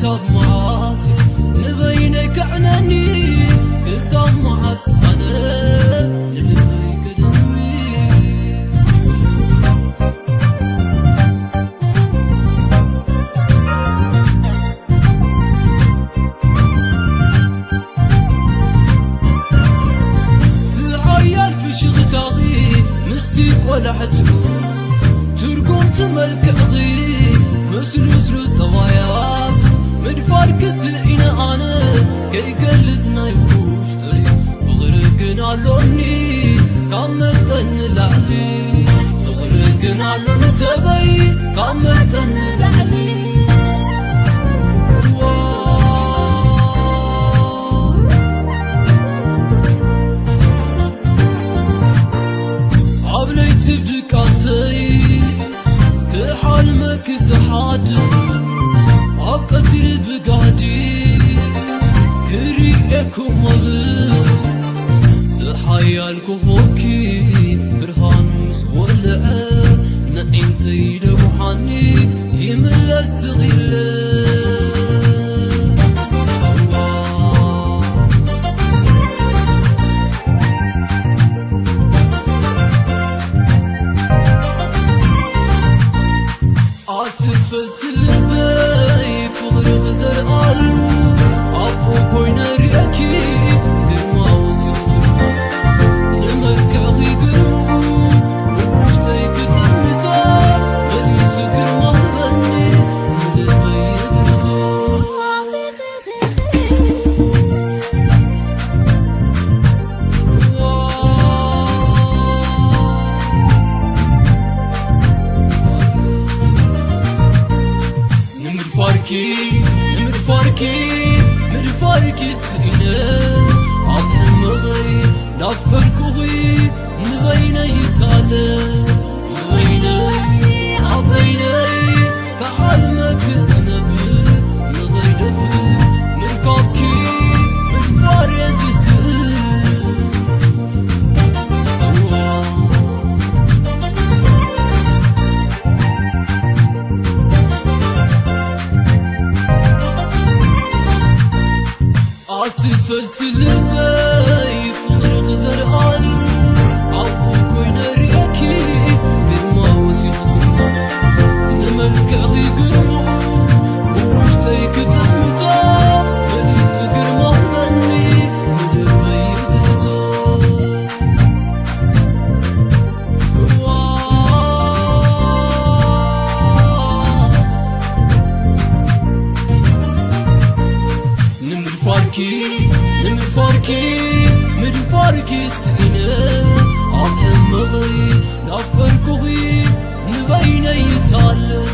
كسب معاصي نبينك عناني كسب معاصي أنا نبيك دمي تعير في شغتاغي مستيك ولا حتو ترقم تملك غيب مسلوس روز طوايات مدفار كسلئنا أنا كي قلزنا يوش طيب فغرقنا لوني كامتن لعلي فغرقنا لون سبي كامتن لعلي عبلي تبدي كاسي تحلمك زحاد عبقتر بقعدي كريئكم مغل تحيالكو فوكي برهان مسولعة نعيم تيد وحاني يمل الصغير عاتفت البي فغرق زرقالو عبو كوينا رياكي قرما وسيطر نمركعي قرمو ووشتاي كتمتا غريس قرما بني مدبي برزو مرفاركي السئلة عبد المغيب نفكركو غيب نبينا يسالة نبينا عبينا كحلمك زنبي نغيدفي مركبكي مرفاريز يسئل عاتفت البي فغرق زرقالو عبو كوينا رياكي قرما وسيطر نمركعي قرمو ووشتاي كتمتا غريس قرما بني مدبي برزو مرفاركي سئلة عبد المغيب نفكركو غيب نبينا يسالة